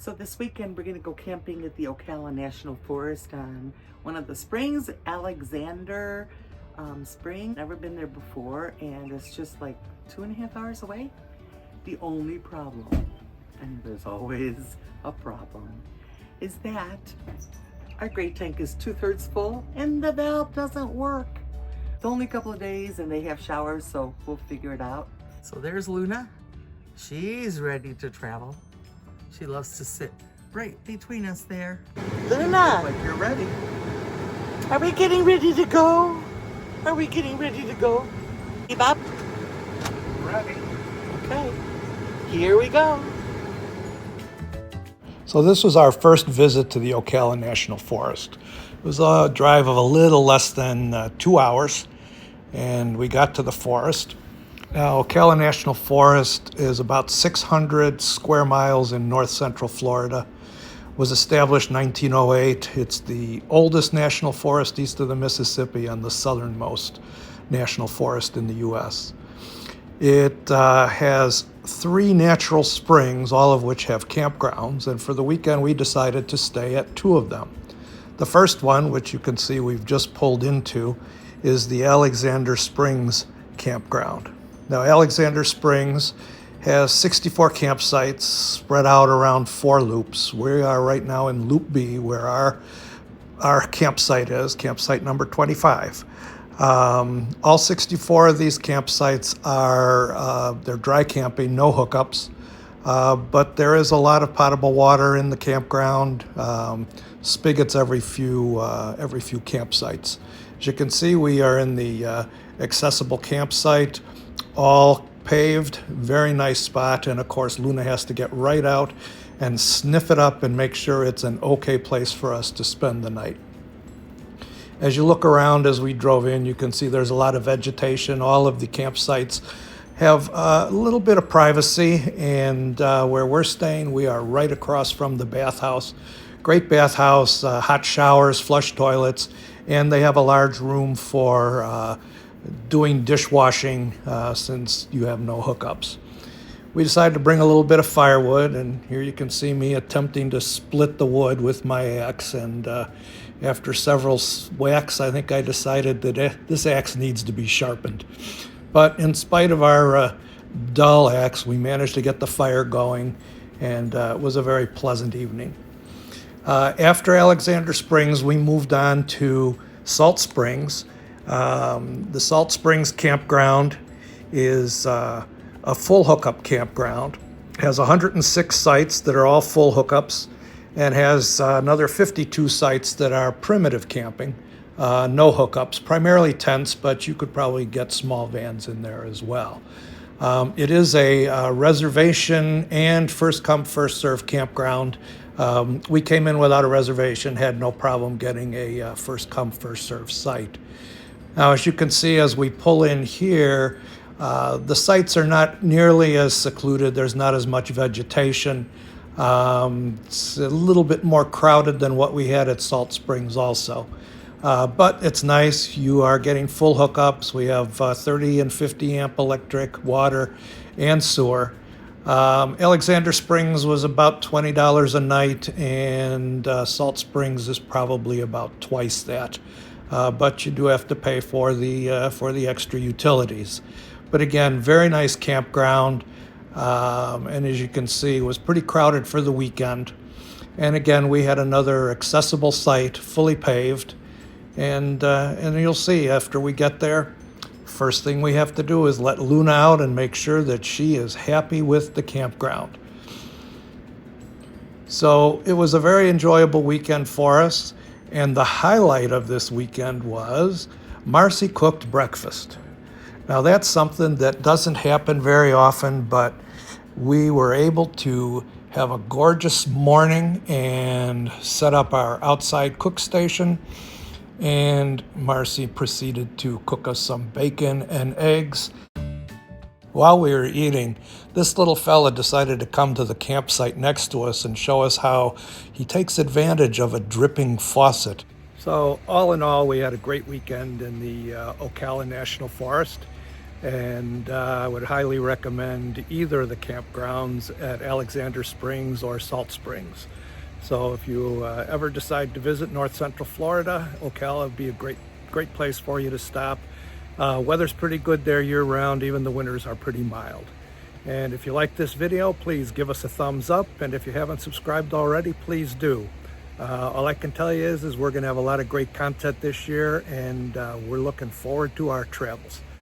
So this weekend we're going to go camping at the Ocala National Forest on one of the springs, Alexander Spring. Never been there before, and it's just like 2.5 hours away. The only problem, and there's always a problem, is that our great tank is 2/3 full and the valve doesn't work. It's only a couple of days and they have showers, so we'll figure it out. So there's Luna. She's ready to travel. She loves to sit right between us there. Luna! Like you're ready. Are we getting ready to go? Are we getting ready to go? Keep up. Ready. Okay. Here we go. So this was our first visit to the Ocala National Forest. It was a drive of a little less than 2 hours, and we got to the forest. Now, Ocala National Forest is about 600 square miles in north central Florida. It was established 1908. It's the oldest national forest east of the Mississippi and the southernmost national forest in the U.S. It has 3 natural springs, all of which have campgrounds, and for the weekend we decided to stay at 2 of them. The first one, which you can see we've just pulled into, is the Alexander Springs campground. Now, Alexander Springs has 64 campsites spread out around 4 loops. We are right now in Loop B, where our campsite is, campsite number 25. All 64 of these campsites are they're dry camping, no hookups, but there is a lot of potable water in the campground, spigots every few campsites. As you can see, we are in the accessible campsite, all paved, very nice spot, and of course Luna has to get right out and sniff it up and make sure it's an okay place for us to spend the night. As you look around as we drove in, you can see there's a lot of vegetation. All of the campsites have a little bit of privacy, and where we're staying, we are right across from the bathhouse. Great bathhouse, hot showers, flush toilets, and they have a large room for doing dishwashing since you have no hookups. We decided to bring a little bit of firewood, and here you can see me attempting to split the wood with my axe, and after several whacks, I think I decided that this axe needs to be sharpened. But in spite of our dull axe, we managed to get the fire going, and it was a very pleasant evening. After Alexander Springs, we moved on to Salt Springs. The Salt Springs campground is a full hookup campground. It has 106 sites that are all full hookups, and has another 52 sites that are primitive camping, no hookups, primarily tents, but you could probably get small vans in there as well. It is a reservation and first come, first served campground. We came in without a reservation, had no problem getting a first come, first served site. Now, as you can see, as we pull in here, the sites are not nearly as secluded. There's not as much vegetation. It's a little bit more crowded than what we had at Salt Springs also. But it's nice. You are getting full hookups. We have 30 and 50 amp electric, water, and sewer. Alexander Springs was about $20 a night, and Salt Springs is probably about twice that. But you do have to pay for the extra utilities. But again, very nice campground, and as you can see, it was pretty crowded for the weekend. And again, we had another accessible site, fully paved, and you'll see after we get there, first thing we have to do is let Luna out and make sure that she is happy with the campground. So it was a very enjoyable weekend for us. And the highlight of this weekend was Marcy cooked breakfast. Now, that's something that doesn't happen very often, but we were able to have a gorgeous morning and set up our outside cook station. And Marcy proceeded to cook us some bacon and eggs. While we were eating, this little fella decided to come to the campsite next to us and show us how he takes advantage of a dripping faucet. So all in all, we had a great weekend in the Ocala National Forest. And I would highly recommend either the campgrounds at Alexander Springs or Salt Springs. So if you ever decide to visit North Central Florida, Ocala would be a great place for you to stop. Weather's pretty good there year-round, even the winters are pretty mild. And if you like this video, please give us a thumbs up, and if you haven't subscribed already, please do. All I can tell you is we're going to have a lot of great content this year, and we're looking forward to our travels.